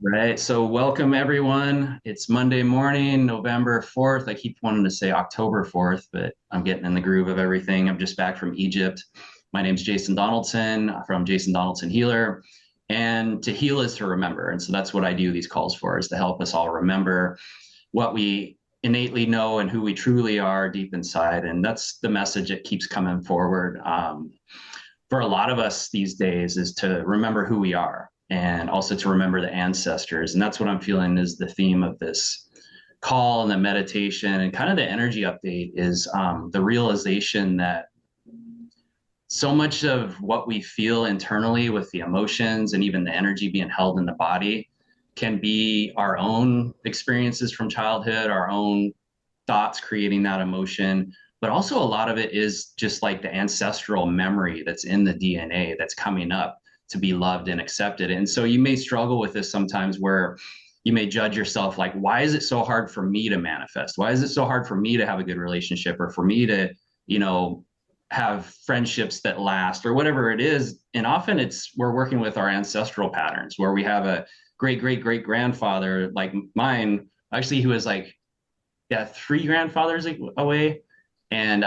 Right. So welcome everyone. It's Monday morning, November 4th. I keep wanting to say October 4th, but I'm getting in the groove of everything. I'm just back from Egypt. My name's Jason Donaldson from Jason Donaldson Healer. And to heal is to remember. And so that's what I do these calls for, is to help us all remember what we innately know and who we truly are deep inside. And that's the message that keeps coming forward. For a lot of us these days is to remember who we are and also to remember the ancestors. And that's what I'm feeling is the theme of this call and the meditation and kind of the energy update is the realization that so much of what we feel internally with the emotions and even the energy being held in the body can be our own experiences from childhood, our own thoughts creating that emotion, but also a lot of it is just like the ancestral memory that's in the DNA that's coming up to be loved and accepted. And so you may struggle with this sometimes where you may judge yourself like, why is it so hard for me to manifest? Why is it so hard for me to have a good relationship or for me to, you know, have friendships that last or whatever it is? And often we're working with our ancestral patterns where we have a great, great, great grandfather like mine, actually, who was like, yeah, three grandfathers away. And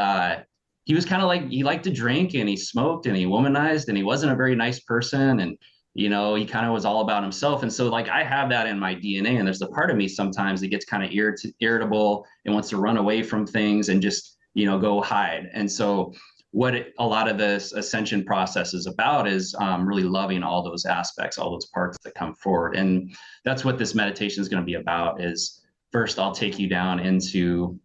he was kind of like, he liked to drink and he smoked and he womanized and he wasn't a very nice person. And, you know, he kind of was all about himself. And so, like, I have that in my DNA. And there's a part of me sometimes that gets kind of irritable and wants to run away from things and just, you know, go hide. And so, a lot of this ascension process is about is really loving all those aspects, all those parts that come forward. And that's what this meditation is going to be about is first, I'll take you down into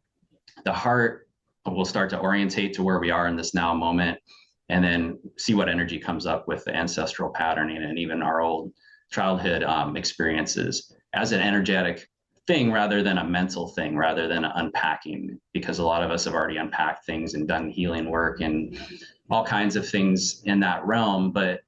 the heart. We'll start to orientate to where we are in this now moment, and then see what energy comes up with the ancestral patterning and even our old childhood experiences as an energetic thing rather than a mental thing, rather than unpacking, because a lot of us have already unpacked things and done healing work and all kinds of things in that realm. But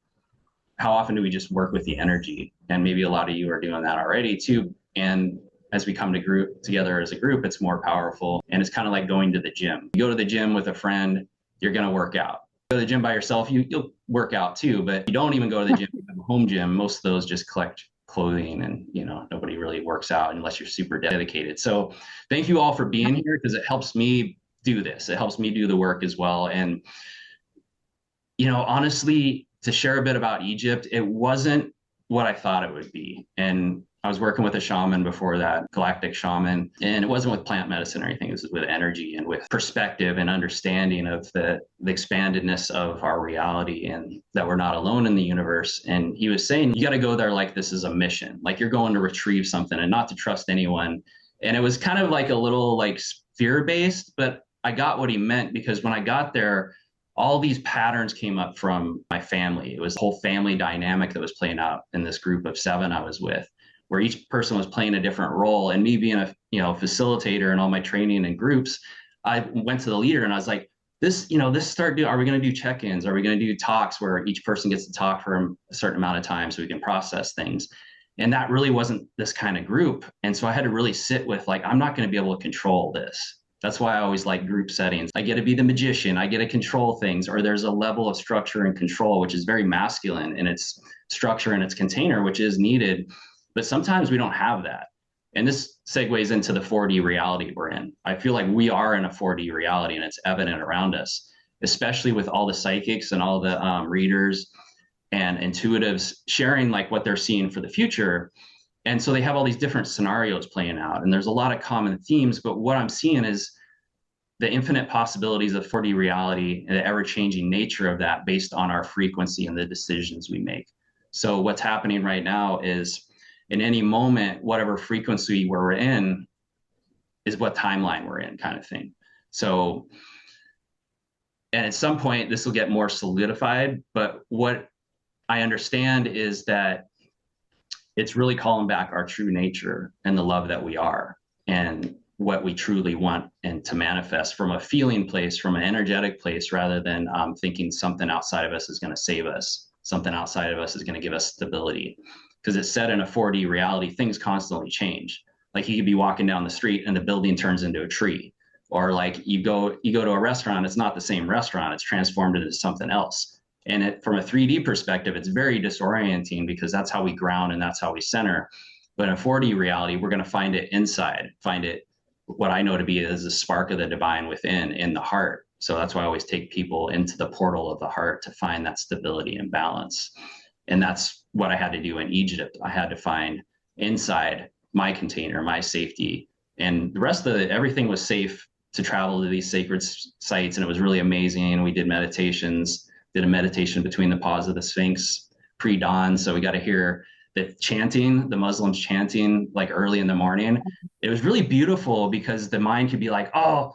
how often do we just work with the energy? And maybe a lot of you are doing that already too. And as we come together as a group, it's more powerful. And it's kind of like going to the gym. You go to the gym with a friend, you're going to work out. Go to the gym by yourself, you'll work out too. But you don't even go to the gym, you have a home gym. Most of those just collect clothing and, you know, nobody really works out unless you're super dedicated. So thank you all for being here because it helps me do this. It helps me do the work as well. And, you know, honestly, to share a bit about Egypt, it wasn't what I thought it would be. And I was working with a shaman before that, Galactic Shaman, and it wasn't with plant medicine or anything. It was with energy and with perspective and understanding of the expandedness of our reality and that we're not alone in the universe. And he was saying, you got to go there like this is a mission, like you're going to retrieve something and not to trust anyone. And it was kind of like a little like fear-based, but I got what he meant because when I got there, all these patterns came up from my family. It was the whole family dynamic that was playing out in this group of 7 I was with, where each person was playing a different role. And me being a facilitator and all my training in groups, I went to the leader and I was like, are we going to do check-ins? Are we going to do talks where each person gets to talk for a certain amount of time so we can process things? And that really wasn't this kind of group. And so I had to really sit with like, I'm not going to be able to control this. That's why I always like group settings. I get to be the magician. I get to control things, or there's a level of structure and control, which is very masculine in its structure and its container, which is needed. But sometimes we don't have that. And this segues into the 4D reality we're in. I feel like we are in a 4D reality and it's evident around us, especially with all the psychics and all the readers and intuitives sharing like what they're seeing for the future. And so they have all these different scenarios playing out and there's a lot of common themes, but what I'm seeing is the infinite possibilities of 4D reality and the ever-changing nature of that based on our frequency and the decisions we make. So what's happening right now is in any moment, whatever frequency we're in is what timeline we're in, kind of thing. So, and at some point this will get more solidified, but what I understand is that it's really calling back our true nature and the love that we are and what we truly want and to manifest from a feeling place, from an energetic place, rather than thinking something outside of us is going to save us. Something outside of us is going to give us stability. Because it's set in a 4D reality, things constantly change. Like you could be walking down the street and the building turns into a tree. Or like you go to a restaurant, it's not the same restaurant, it's transformed into something else. And from a 3D perspective, it's very disorienting because that's how we ground and that's how we center. But in 4D reality, we're going to find it inside, find it what I know to be as a spark of the divine within in the heart. So that's why I always take people into the portal of the heart to find that stability and balance. And that's what I had to do in Egypt. I had to find inside my container, my safety, and the rest of everything was safe to travel to these sacred sites. And it was really amazing. We did meditations, did a meditation between the paws of the Sphinx pre-dawn. So we got to hear the chanting, the Muslims chanting like early in the morning. It was really beautiful because the mind could be like, oh,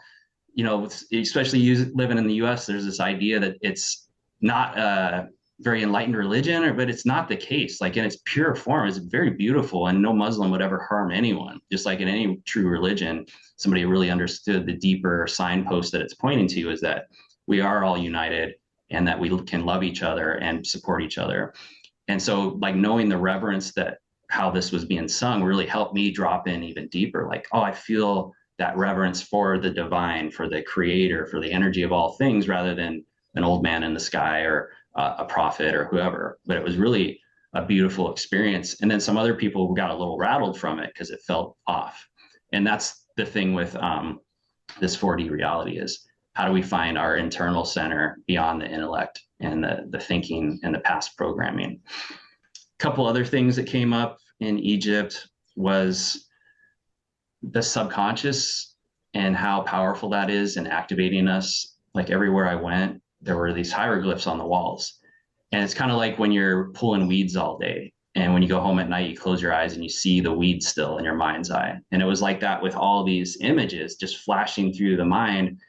you know, especially you living in the US, there's this idea that it's not a very enlightened religion, but it's not the case. Like in its pure form, it's very beautiful, and no Muslim would ever harm anyone. Just like in any true religion, somebody really understood the deeper signpost that it's pointing to is that we are all united and that we can love each other and support each other. And so like knowing the reverence that how this was being sung really helped me drop in even deeper. Like, oh, I feel that reverence for the divine, for the creator, for the energy of all things, rather than an old man in the sky or a prophet or whoever. But it was really a beautiful experience. And then some other people got a little rattled from it because it felt off. And that's the thing with this 4D reality is how do we find our internal center beyond the intellect and the thinking and the past programming. A couple other things that came up in Egypt was the subconscious and how powerful that is in activating us. Like everywhere I went, there were these hieroglyphs on the walls. And it's kind of like when you're pulling weeds all day. And when you go home at night, you close your eyes and you see the weeds still in your mind's eye. And it was like that with all these images just flashing through the mind.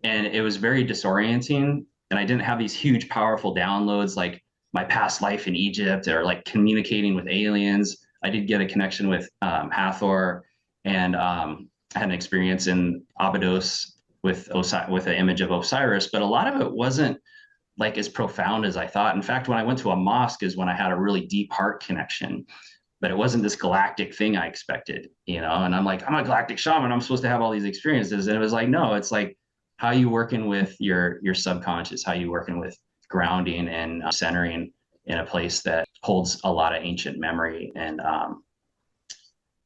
And it was very disorienting. And I didn't have these huge, powerful downloads like my past life in Egypt or like communicating with aliens. I did get a connection with Hathor, and I had an experience in Abydos with an image of Osiris, but a lot of it wasn't like as profound as I thought. In fact, when I went to a mosque is when I had a really deep heart connection, but it wasn't this galactic thing I expected, you know. And I'm like, I'm a galactic shaman, I'm supposed to have all these experiences. And it was like, no, it's like, how are you working with your subconscious? How are you working with grounding and centering in a place that holds a lot of ancient memory and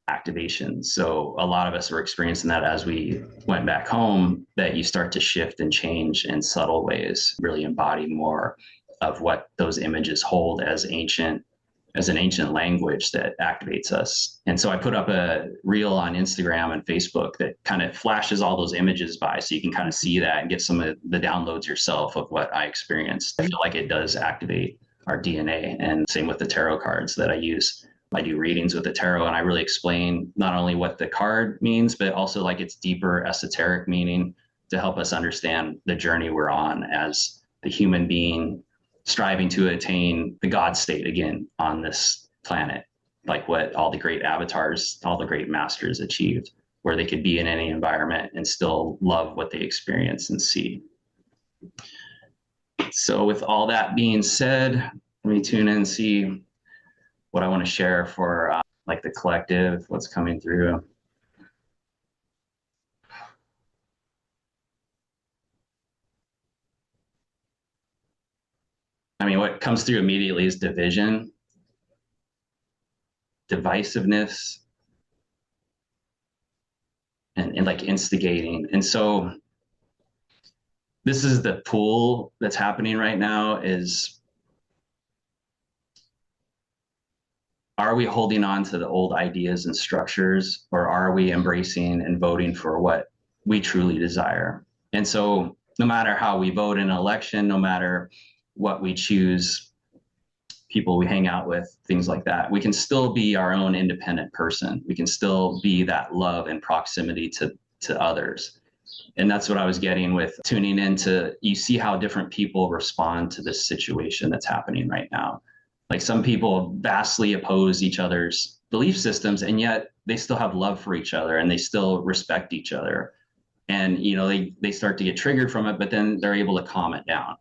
activation. So a lot of us were experiencing that as we went back home, that you start to shift and change in subtle ways, really embody more of what those images hold as an ancient language that activates us. And so I put up a reel on Instagram and Facebook that kind of flashes all those images by so you can kind of see that and get some of the downloads yourself of what I experienced. I feel like it does activate our DNA, and same with the tarot cards that I use. I do readings with the tarot, and I really explain not only what the card means, but also like its deeper esoteric meaning to help us understand the journey we're on as the human being striving to attain the God state again on this planet, like what all the great avatars, all the great masters achieved, where they could be in any environment and still love what they experience and see. So with all that being said, let me tune in and see what I want to share for like the collective, what's coming through. I mean, what comes through immediately is division, divisiveness, and like instigating. And so this is the pool that's happening right now is, are we holding on to the old ideas and structures, or are we embracing and voting for what we truly desire? And so no matter how we vote in an election, no matter what we choose, people we hang out with, things like that, we can still be our own independent person. We can still be that love and proximity to others. And that's what I was getting with tuning into, you see how different people respond to this situation that's happening right now. Like some people vastly oppose each other's belief systems, and yet they still have love for each other and they still respect each other. And, you know, they start to get triggered from it, but then they're able to calm it down.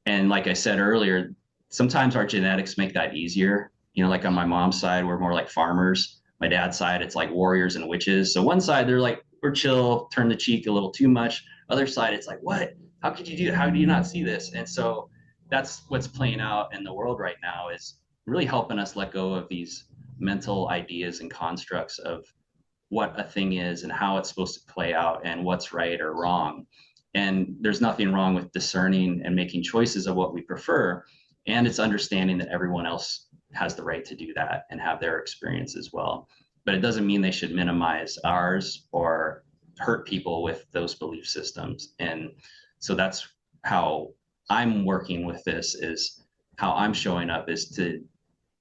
And like I said earlier, sometimes our genetics make that easier. You know, like on my mom's side, we're more like farmers. My dad's side, it's like warriors and witches. So one side, they're like, we're chill, turn the cheek a little too much. Other side, it's like, what? How could you do it? How do you not see this? And so that's what's playing out in the world right now, is really helping us let go of these mental ideas and constructs of what a thing is and how it's supposed to play out and what's right or wrong. And there's nothing wrong with discerning and making choices of what we prefer. And it's understanding that everyone else has the right to do that and have their experience as well. But it doesn't mean they should minimize ours or hurt people with those belief systems. And so that's how I'm working with this, is how I'm showing up, is to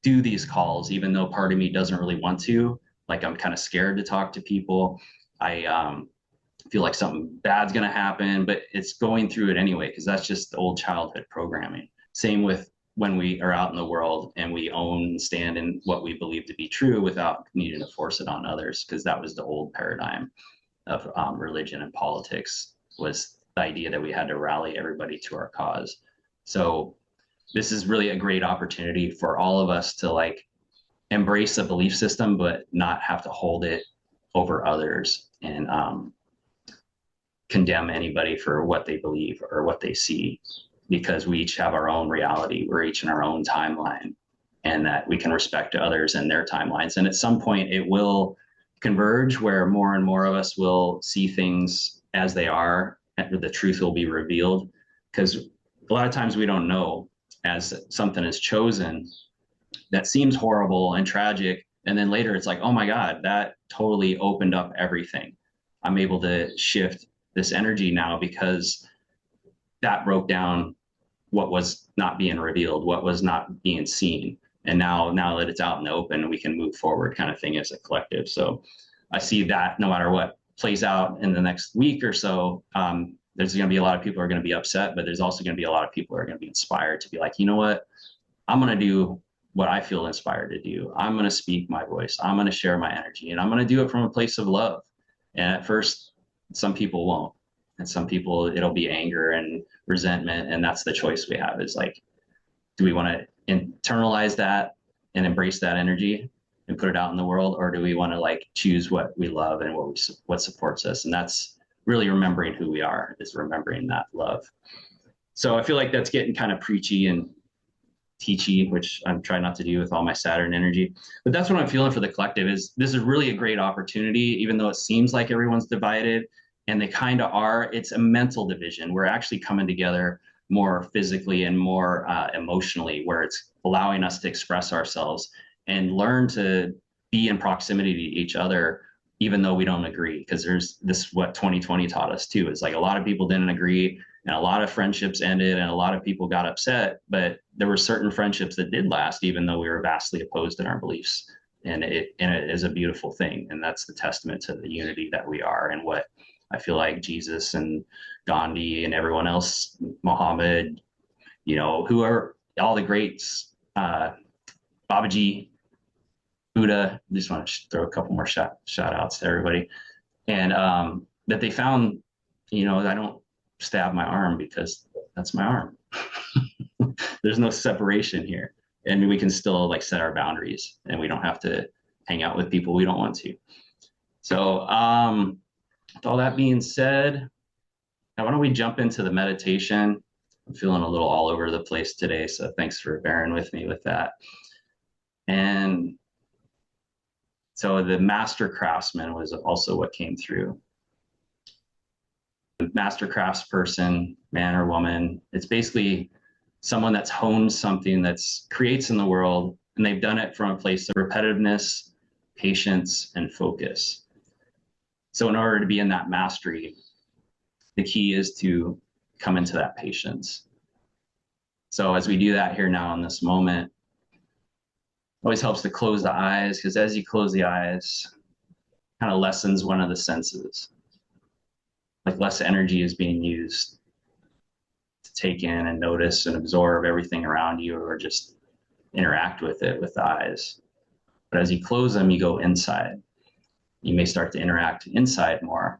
do these calls, even though part of me doesn't really want to. Like, I'm kind of scared to talk to people. I feel like something bad's going to happen, but it's going through it anyway, because that's just the old childhood programming. Same with when we are out in the world and we own and stand in what we believe to be true without needing to force it on others, because that was the old paradigm of religion and politics, was the idea that we had to rally everybody to our cause. So this is really a great opportunity for all of us to like embrace a belief system, but not have to hold it over others and condemn anybody for what they believe or what they see, because we each have our own reality. We're each in our own timeline, and that we can respect others and their timelines. And at some point it will converge where more and more of us will see things as they are, and the truth will be revealed. Because a lot of times we don't know, as something is chosen that seems horrible and tragic, and then later it's like, oh my God, that totally opened up everything. I'm able to shift this energy now because that broke down what was not being revealed, what was not being seen. And now that it's out in the open, we can move forward, kind of thing, as a collective. So I see that no matter what plays out in the next week or so, there's going to be a lot of people who are going to be upset, but there's also going to be a lot of people who are going to be inspired to be like, you know what, I'm going to do what I feel inspired to do. I'm going to speak my voice. I'm going to share my energy, and I'm going to do it from a place of love. And at first, some people won't. And some people, it'll be anger and resentment. And that's the choice we have, is like, do we want to internalize that and embrace that energy and put it out in the world? Or do we want to like choose what we love and what supports us? And that's really remembering who we are, is remembering that love. So I feel like that's getting kind of preachy and teachy, which I'm trying not to do with all my Saturn energy. But that's what I'm feeling for the collective, is this is really a great opportunity, even though it seems like everyone's divided, and they kind of are. It's a mental division. We're actually coming together more physically and more emotionally, where it's allowing us to express ourselves and learn to be in proximity to each other, even though we don't agree. Because there's this, what 2020 taught us too, is like a lot of people didn't agree, and a lot of friendships ended, and a lot of people got upset, but there were certain friendships that did last, even though we were vastly opposed in our beliefs. And it is a beautiful thing. And that's the testament to the unity that we are, and what I feel like Jesus and Gandhi and everyone else, Muhammad, who are all the greats, Babaji, Buddha, I just want to throw a couple more shout outs to everybody. And that they found, I don't stab my arm because that's my arm. There's no separation here. And we can still like set our boundaries, and we don't have to hang out with people we don't want to. So with all that being said, now why don't we jump into the meditation? I'm feeling a little all over the place today, so thanks for bearing with me with that. And so the master craftsman was also what came through. The master craftsperson, man or woman, it's basically someone that's honed something that's creates in the world, and they've done it from a place of repetitiveness, patience, and focus. So in order to be in that mastery, the key is to come into that patience. So as we do that here now in this moment, it always helps to close the eyes, because as you close the eyes, kind of lessens one of the senses. Like less energy is being used to take in and notice and absorb everything around you, or just interact with it with the eyes. But as you close them, you go inside. You may start to interact inside more.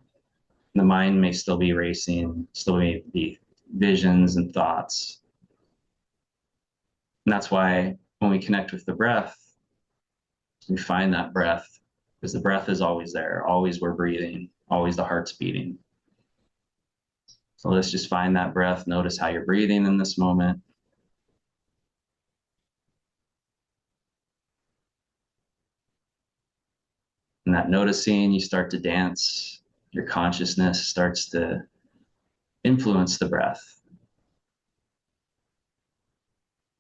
The mind may still be racing, still may be visions and thoughts. And that's why when we connect with the breath, we find that breath, because the breath is always there. Always we're breathing, always the heart's beating. So let's just find that breath. Notice how you're breathing in this moment. And that noticing, you start to dance, your consciousness starts to influence the breath.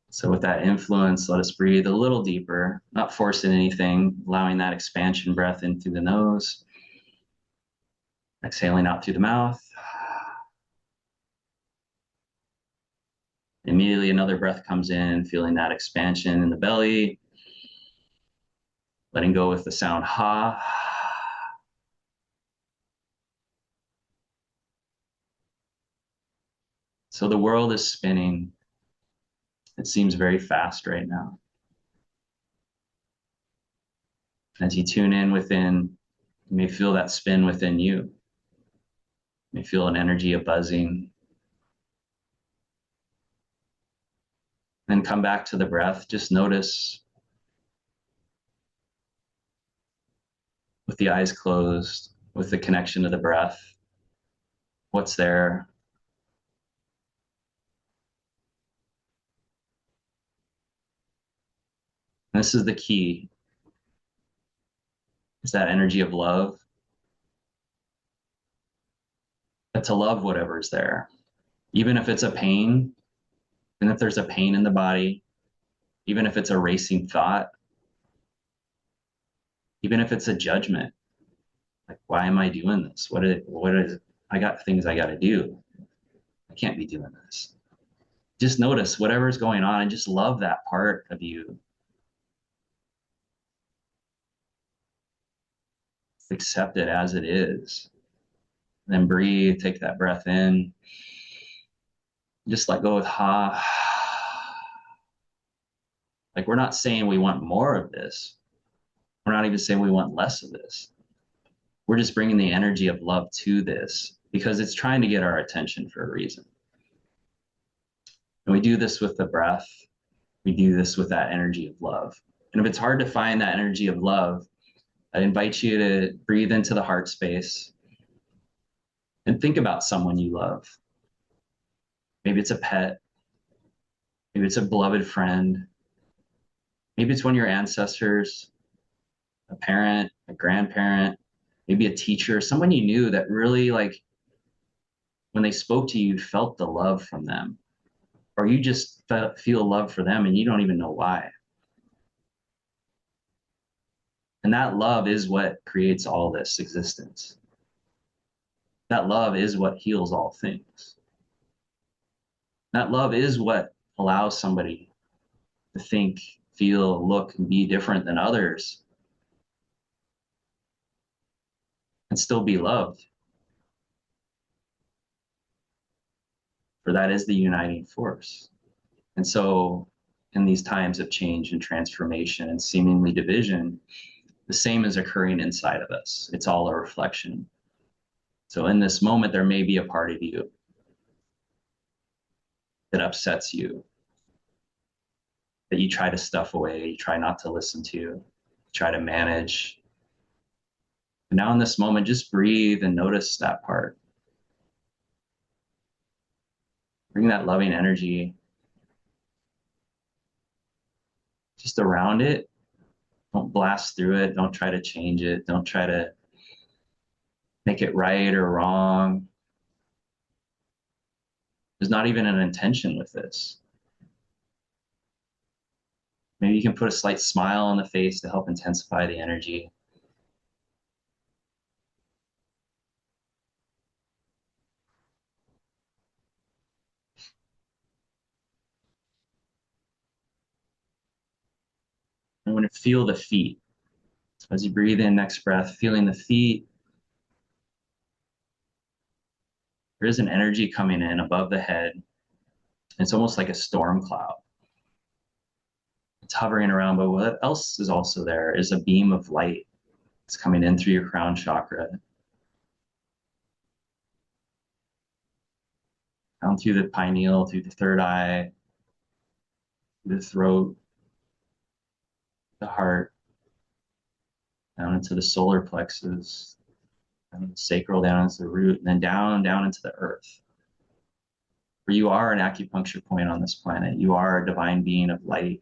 So with that influence, let us breathe a little deeper, not forcing anything, allowing that expansion breath in through the nose, exhaling out through the mouth. Immediately another breath comes in, feeling that expansion in the belly, letting go with the sound ha. So the world is spinning. It seems very fast right now. As you tune in within, you may feel that spin within you. You may feel an energy of buzzing. Then come back to the breath. Just notice with the eyes closed, with the connection to the breath, what's there. And this is the key. It's that energy of love. But to love whatever's there. Even if it's a pain, even if there's a pain in the body, even if it's a racing thought, even if it's a judgment, like, why am I doing this? What is, I got things I got to do. I can't be doing this. Just notice whatever's going on and just love that part of you. Accept it as it is. Then breathe, take that breath in. Just let go with ha. Like, we're not saying we want more of this. We're not even saying we want less of this. We're just bringing the energy of love to this because it's trying to get our attention for a reason. And we do this with the breath. We do this with that energy of love. And if it's hard to find that energy of love, I invite you to breathe into the heart space and think about someone you love. Maybe it's a pet. Maybe it's a beloved friend. Maybe it's one of your ancestors, a parent, a grandparent, maybe a teacher, someone you knew that really, like, when they spoke to you, you felt the love from them. Or you just feel love for them and you don't even know why. And that love is what creates all this existence. That love is what heals all things. That love is what allows somebody to think, feel, look, and be different than others and still be loved. For that is the uniting force. And so in these times of change and transformation and seemingly division, the same is occurring inside of us. It's all a reflection. So in this moment, there may be a part of you that upsets you, that you try to stuff away, you try not to listen to, try to manage. But now in this moment, just breathe and notice that part. Bring that loving energy just around it. Don't blast through it. Don't try to change it. Don't try to make it right or wrong. There's not even an intention with this. Maybe you can put a slight smile on the face to help intensify the energy. And when you feel the feet, so as you breathe in, next breath, feeling the feet, there is an energy coming in above the head. It's almost like a storm cloud. It's hovering around, but what else is also there is a beam of light. It's coming in through your crown chakra, down through the pineal, through the third eye, through the throat, the heart, down into the solar plexus, down into the sacral, down into the root, and then down into the earth. For you are an acupuncture point on this planet. You are a divine being of light.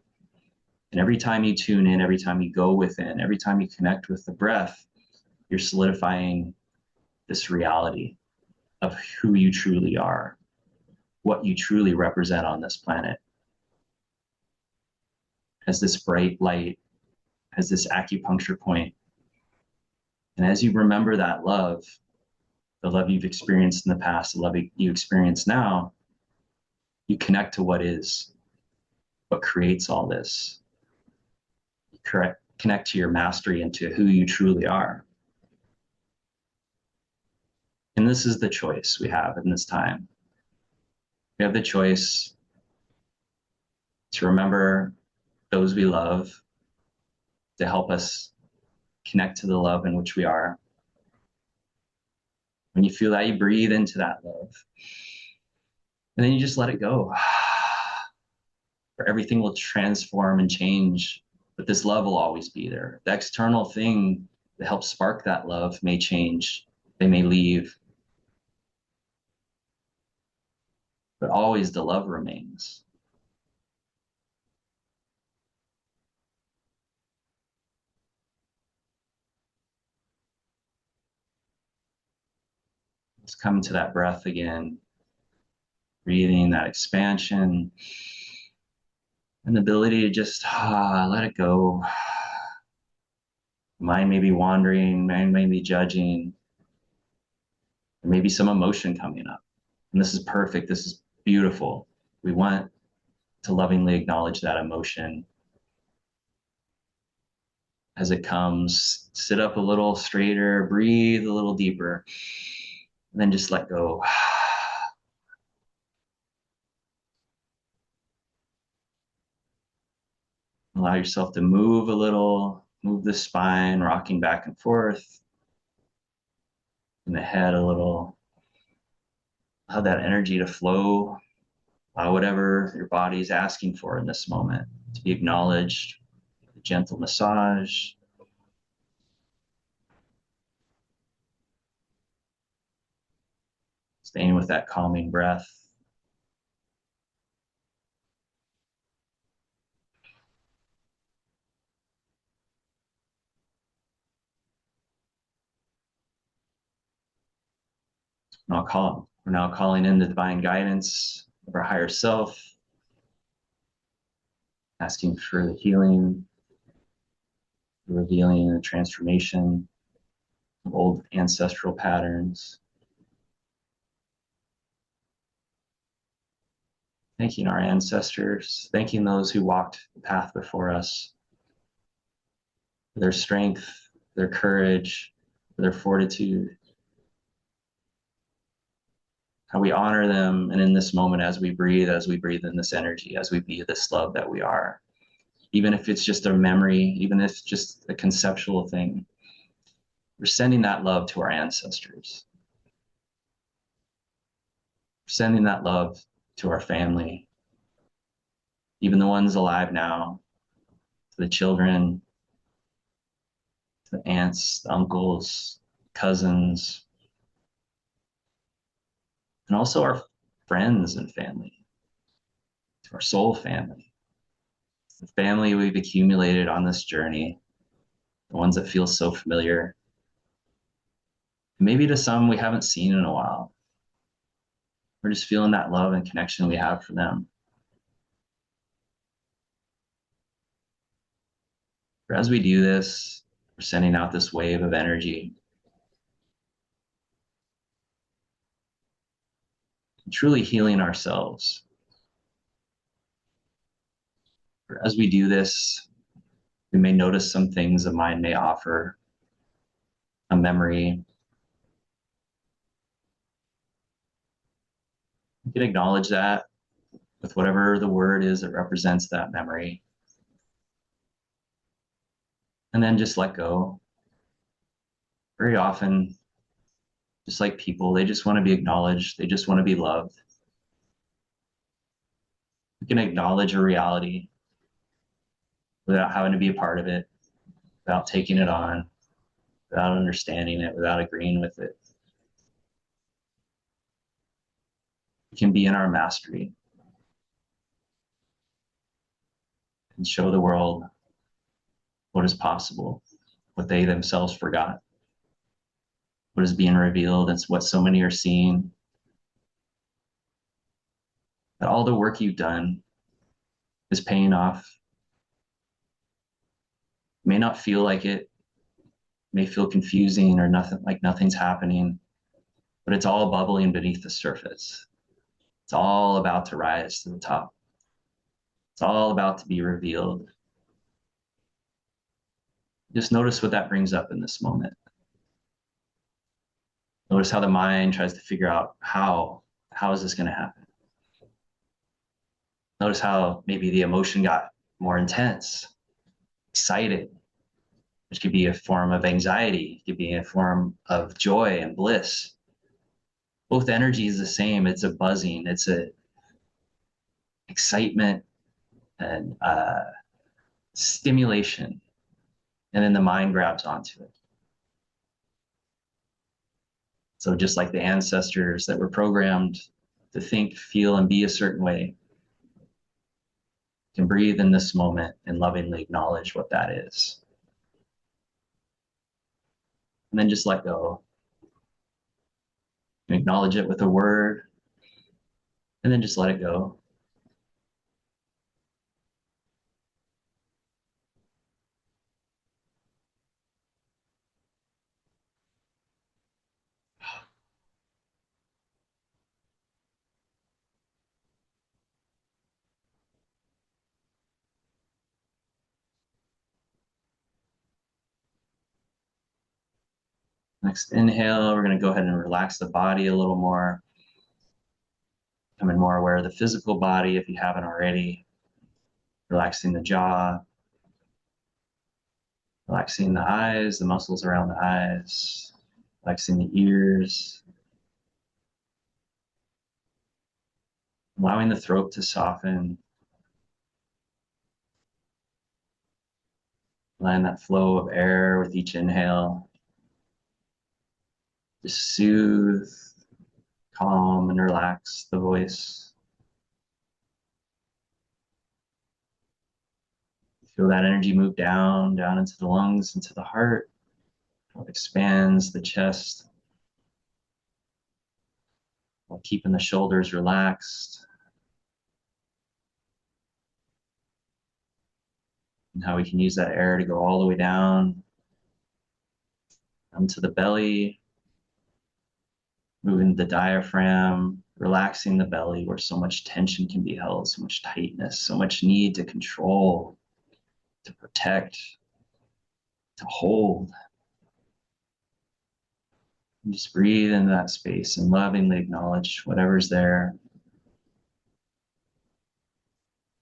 And every time you tune in, every time you go within, every time you connect with the breath, You're solidifying this reality of who you truly are, what you truly represent on this planet, as this bright light, as this acupuncture point. And as you remember that love, the love you've experienced in the past, the love you experience now, you connect to what is, what creates all this. You connect to your mastery and to who you truly are. And this is the choice we have in this time. We have the choice to remember those we love, to help us connect to the love in which we are. When you feel that, you breathe into that love. And then you just let it go. Where everything will transform and change, but this love will always be there. The external thing that helps spark that love may change, they may leave, but always the love remains. Let's come to that breath again, breathing, that expansion, and the ability to just let it go. Mind may be wandering, mind may be judging, there may be some emotion coming up. And this is perfect, this is beautiful. We want to lovingly acknowledge that emotion as it comes. Sit up a little straighter, breathe a little deeper, and then just let go. Allow yourself to move a little, move the spine, rocking back and forth, and the head a little. Allow that energy to flow. Allow whatever your body is asking for in this moment to be acknowledged. A gentle massage. Staying with that calming breath. We're now calling in the divine guidance of our higher self, asking for the healing, the revealing and the transformation of old ancestral patterns. Thanking our ancestors, thanking those who walked the path before us, for their strength, their courage, for their fortitude. How we honor them, and in this moment, as we breathe in this energy, as we be this love that we are, even if it's just a memory, even if it's just a conceptual thing, we're sending that love to our ancestors. We're sending that love to our family, even the ones alive now, to the children, to the aunts, the uncles, cousins, and also our friends and family, to our soul family, the family we've accumulated on this journey, the ones that feel so familiar. Maybe to some we haven't seen in a while. We're just feeling that love and connection we have for them. As we do this, we're sending out this wave of energy, truly healing ourselves. As we do this, we may notice some things the mind may offer, a memory. You can acknowledge that with whatever the word is that represents that memory. And then just let go. Very often, just like people, they just want to be acknowledged. They just want to be loved. We can acknowledge a reality without having to be a part of it, without taking it on, without understanding it, without agreeing with it. We can be in our mastery and show the world what is possible, what they themselves forgot. what is being revealed. It's what so many are seeing. That all the work you've done is paying off. It may not feel like it, may feel confusing or nothing, like nothing's happening, but it's all bubbling beneath the surface. It's all about to rise to the top. It's all about to be revealed. Just notice what that brings up in this moment. Notice how the mind tries to figure out how is this going to happen? Notice how maybe the emotion got more intense, excited, which could be a form of anxiety, it could be a form of joy and bliss. Both energy is the same. It's a buzzing, it's a excitement and stimulation, and then the mind grabs onto it. So just like the ancestors that were programmed to think, feel, and be a certain way, can breathe in this moment and lovingly acknowledge what that is. And then just let go. Acknowledge it with a word, and then just let it go. Next inhale, we're going to go ahead and relax the body a little more. Becoming more aware of the physical body if you haven't already. Relaxing the jaw. Relaxing the eyes, the muscles around the eyes. Relaxing the ears. Allowing the throat to soften. Allowing that flow of air with each inhale. Just soothe, calm, and relax the voice. Feel that energy move down into the lungs, into the heart. It expands the chest while keeping the shoulders relaxed. And how we can use that air to go all the way down into the belly, moving the diaphragm, relaxing the belly where so much tension can be held, so much tightness, so much need to control, to protect, to hold. And just breathe into that space and lovingly acknowledge whatever's there.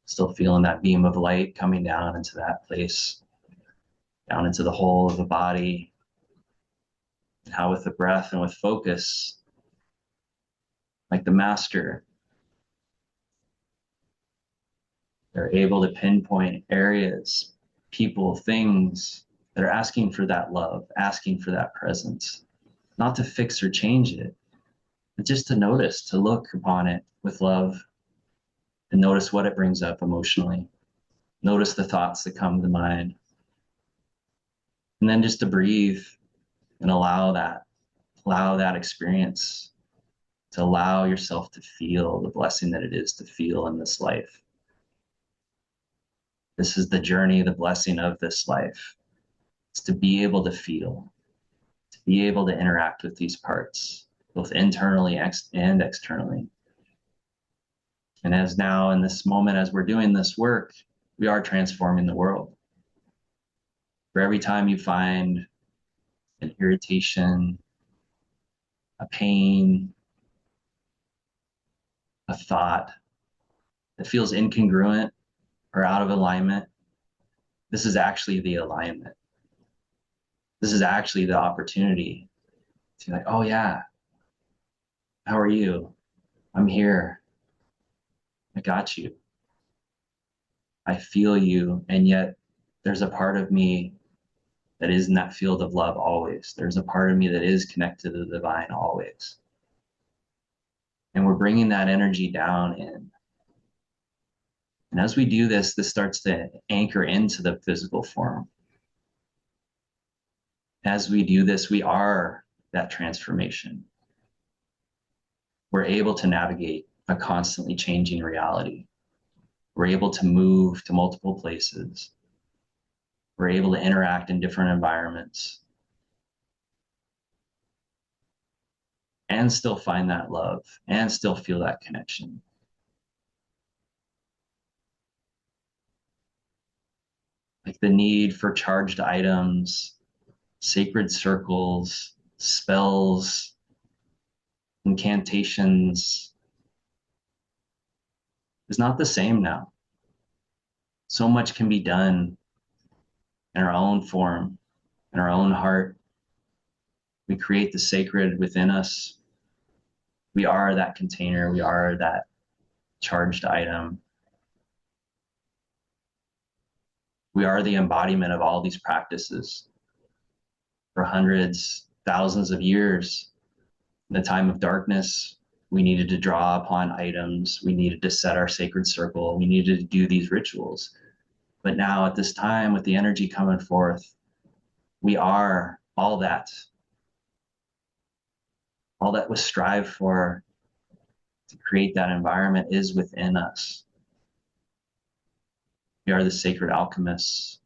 Still feeling that beam of light coming down into that place, down into the whole of the body. And how with the breath and with focus, like the master, they're able to pinpoint areas, people, things that are asking for that love, asking for that presence, not to fix or change it, but just to notice, to look upon it with love and notice what it brings up emotionally. Notice the thoughts that come to mind. And then just to breathe and allow that experience, to allow yourself to feel the blessing that it is to feel in this life. This is the journey, the blessing of this life. It's to be able to feel, to be able to interact with these parts, both internally and externally. And as now in this moment, as we're doing this work, we are transforming the world. For every time you find an irritation, a pain, a thought that feels incongruent or out of alignment, this is actually the alignment. This is actually the opportunity to be like, oh yeah, how are you? I'm here. I got you. I feel you. And yet there's a part of me that is in that field of love always. There's a part of me that is connected to the divine always. And we're bringing that energy down in. And as we do this, this starts to anchor into the physical form. As we do this, we are that transformation. We're able to navigate a constantly changing reality. We're able to move to multiple places. We're able to interact in different environments and still find that love and still feel that connection. Like the need for charged items, sacred circles, spells, incantations is not the same now. So much can be done in our own form, in our own heart. We create the sacred within us. We are that container. We are that charged item. We are the embodiment of all these practices. For hundreds, thousands of years, in the time of darkness, we needed to draw upon items. We needed to set our sacred circle. We needed to do these rituals. But now at this time, with the energy coming forth, we are all that. All that was strived for to create that environment is within us. We are the sacred alchemists.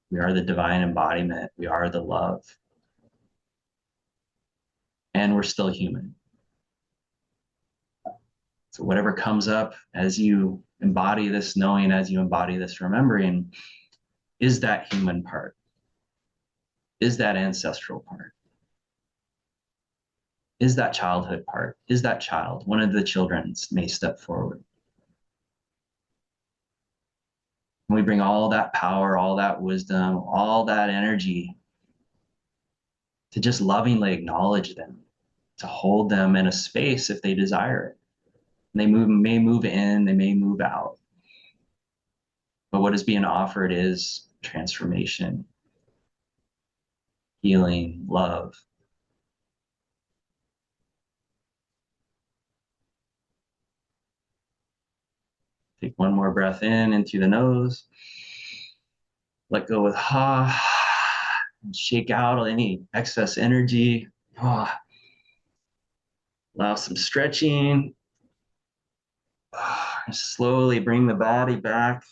We are the divine embodiment. We are the love. And we're still human. So whatever comes up as you embody this knowing, as you embody this remembering, is that human part? Is that ancestral part? Is that childhood part? Is that child? One of the children may step forward. And we bring all that power, all that wisdom, all that energy to just lovingly acknowledge them, to hold them in a space if they desire it. And they may move in, they may move out. But what is being offered is transformation, healing, love. Take one more breath in through the nose. Let go with ha. And shake out any excess energy. Ah. Allow some stretching. Slowly bring the body back,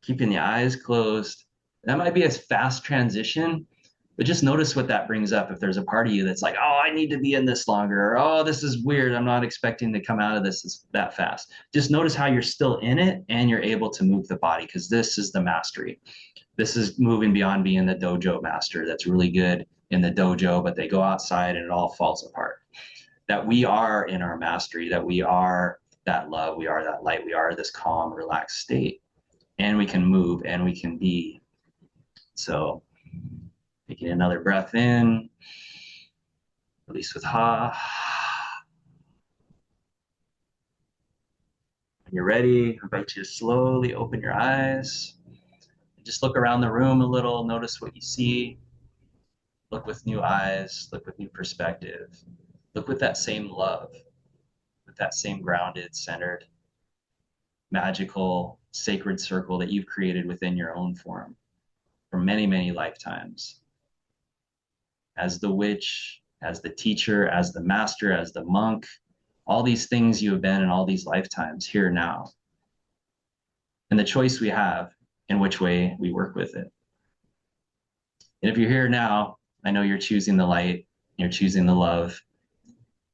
keeping the eyes closed. That might be a fast transition, but just notice what that brings up. If there's a part of you that's like, oh, I need to be in this longer, or oh, this is weird, I'm not expecting to come out of this that fast. Just notice how you're still in it and you're able to move the body, because this is the mastery. This is moving beyond being the dojo master that's really good in the dojo, but they go outside and it all falls apart. That we are in our mastery, that we are that love, we are that light, we are this calm, relaxed state, and we can move and we can be. So taking another breath in, release with ha. When you're ready, I invite you to slowly open your eyes. Just look around the room a little, notice what you see. Look with new eyes, look with new perspective. Look with that same love, with that same grounded, centered, magical, sacred circle that you've created within your own form for many, many lifetimes. As the witch, as the teacher, as the master, as the monk, all these things you have been in all these lifetimes, here now. And the choice we have in which way we work with it. And if you're here now, I know you're choosing the light, you're choosing the love,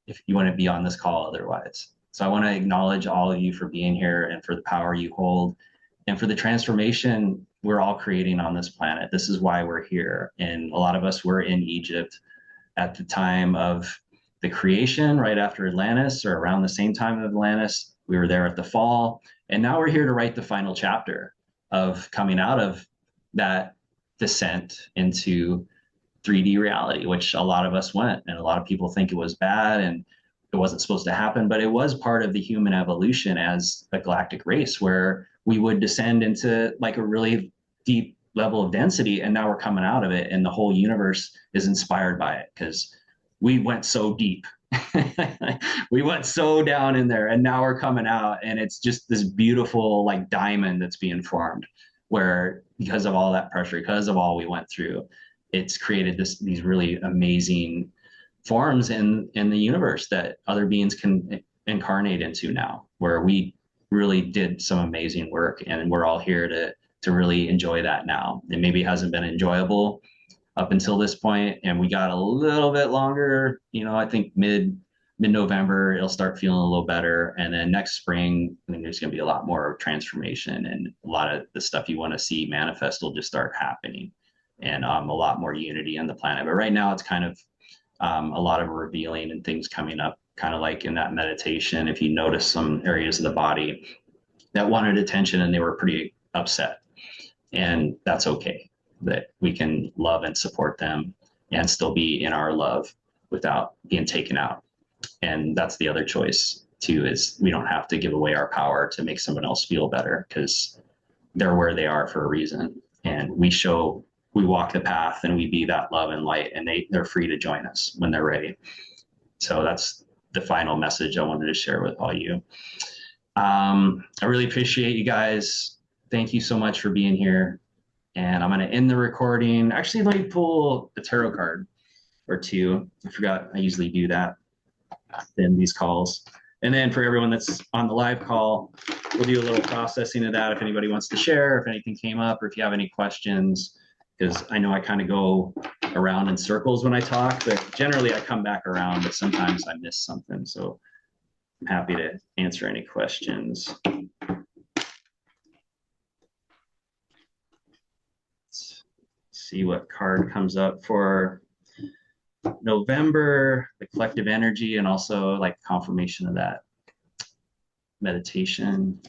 if you want to be on this call otherwise. So I want to acknowledge all of you for being here and for the power you hold and for the transformation we're all creating on this planet. This is why we're here. And a lot of us were in Egypt at the time of the creation, right after Atlantis, or around the same time of Atlantis. We were there at the fall. And now we're here to write the final chapter of coming out of that descent into 3D reality, which a lot of us went, and a lot of people think it was bad and it wasn't supposed to happen, but it was part of the human evolution as a galactic race, where we would descend into like a really deep level of density, and now we're coming out of it, and the whole universe is inspired by it because we went so deep. We went so down in there, and now we're coming out, and it's just this beautiful like diamond that's being formed, where because of all that pressure, because of all we went through, it's created these really amazing forms in the universe that other beings can incarnate into now, where we really did some amazing work, and we're all here to really enjoy that now. It maybe hasn't been enjoyable up until this point, and we got a little bit longer. I think mid-November it'll start feeling a little better, and then next spring I think there's going to be a lot more transformation, and a lot of the stuff you want to see manifest will just start happening, and a lot more unity on the planet. But right now it's kind of a lot of revealing and things coming up, kind of like in that meditation. If you notice some areas of the body that wanted attention and they were pretty upset, and that's okay, that we can love and support them and still be in our love without being taken out. And that's the other choice too, is we don't have to give away our power to make someone else feel better, because they're where they are for a reason. And we walk the path and we be that love and light, and they're free to join us when they're ready. So that's the final message I wanted to share with all you. I really appreciate you guys. Thank you so much for being here. And I'm going to end the recording. Actually, let me pull a tarot card or two. I forgot I usually do that in these calls. And then for everyone that's on the live call, we'll do a little processing of that if anybody wants to share, if anything came up, or if you have any questions, because I know I kind of go around in circles when I talk, but generally I come back around, but sometimes I miss something. So I'm happy to answer any questions. Let's see what card comes up for November, the collective energy, and also like confirmation of that meditation.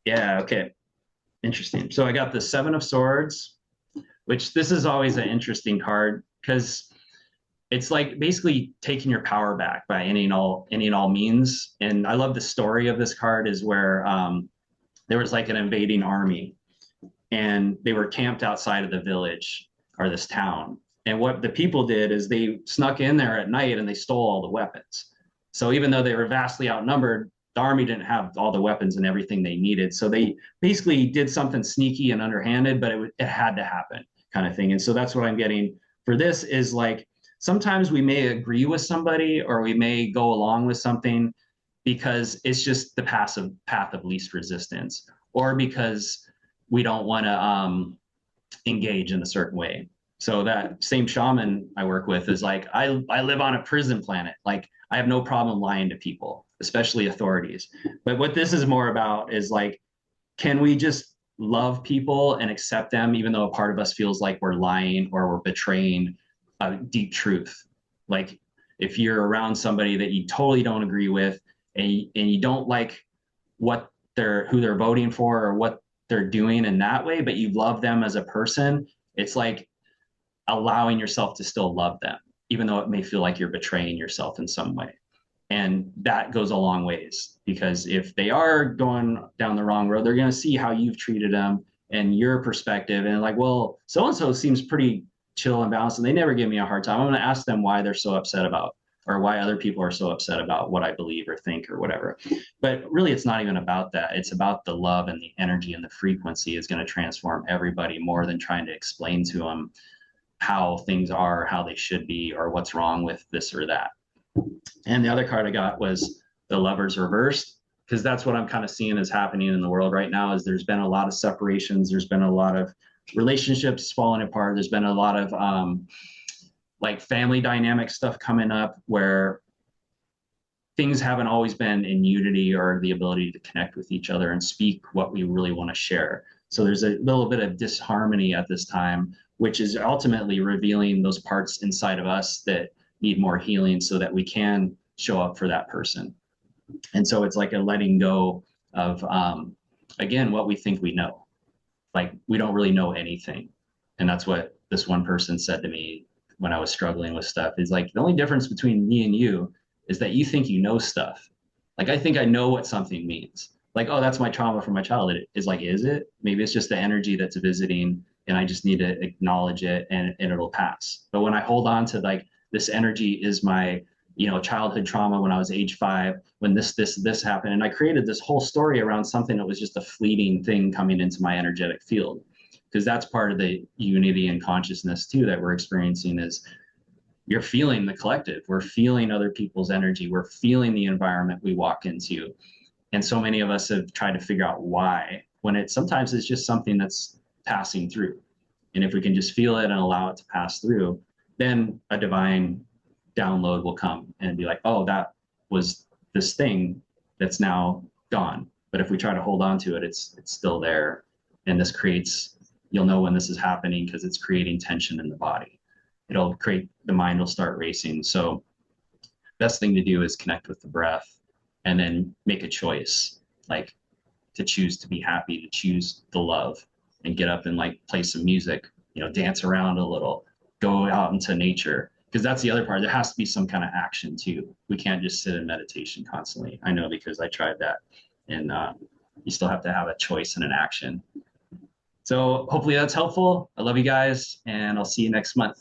Yeah, okay. Interesting. So I got the Seven of Swords, which this is always an interesting card, because it's like basically taking your power back by any and all means. And I love the story of this card, is where there was like an invading army, and they were camped outside of the village or this town. And what the people did is they snuck in there at night and they stole all the weapons. So even though they were vastly outnumbered, the army didn't have all the weapons and everything they needed. So they basically did something sneaky and underhanded, but it had to happen, kind of thing. And so that's what I'm getting for this, is like, sometimes we may agree with somebody, or we may go along with something because it's just the path of least resistance, or because we don't want to engage in a certain way. So that same shaman I work with is like, I live on a prison planet. Like, I have no problem lying to people, especially authorities. But what this is more about is like, can we just love people and accept them, even though a part of us feels like we're lying or we're betraying a deep truth? Like, if you're around somebody that you totally don't agree with, and you don't like who they're voting for or what they're doing in that way, but you love them as a person, it's like allowing yourself to still love them, even though it may feel like you're betraying yourself in some way. And that goes a long ways, because if they are going down the wrong road, they're going to see how you've treated them and your perspective, and like, well, so-and-so seems pretty chill and balanced, and they never give me a hard time. I'm going to ask them why they're so upset about, or why other people are so upset about what I believe or think or whatever. But really, it's not even about that. It's about the love and the energy, and the frequency is going to transform everybody more than trying to explain to them how things are, how they should be, or what's wrong with this or that. And the other card I got was the Lovers reversed, because that's what I'm kind of seeing is happening in the world right now. Is there's been a lot of separations, there's been a lot of relationships falling apart, there's been a lot of like family dynamic stuff coming up, where things haven't always been in unity or the ability to connect with each other and speak what we really want to share. So there's a little bit of disharmony at this time, which is ultimately revealing those parts inside of us that need more healing, so that we can show up for that person. And so it's like a letting go of, again, what we think we know. Like, we don't really know anything. And that's what this one person said to me when I was struggling with stuff, is like, the only difference between me and you is that you think you know stuff. Like, I think I know what something means. Like, oh, that's my trauma from my childhood. Is like, is it? Maybe it's just the energy that's visiting, and I just need to acknowledge it, and it'll pass. But when I hold on to like, this energy is my, childhood trauma when I was age 5, when this happened. And I created this whole story around something that was just a fleeting thing coming into my energetic field. because that's part of the unity and consciousness too that we're experiencing is you're feeling the collective. We're feeling other people's energy. We're feeling the environment we walk into. And so many of us have tried to figure out why, when it sometimes it's just something that's passing through. And if we can just feel it and allow it to pass through, then a divine download will come and be like, oh, that was this thing that's now gone. But if we try to hold on to it, it's still there. And this creates, you'll know when this is happening because it's creating tension in the body. It'll create, the mind will start racing. So best thing to do is connect with the breath and then make a choice, like to choose to be happy, to choose the love, and get up and like play some music, dance around a little, go out into nature. Because that's the other part. There has to be some kind of action too. We can't just sit in meditation constantly. I know because I tried that. And you still have to have a choice and an action. So hopefully that's helpful. I love you guys, and I'll see you next month.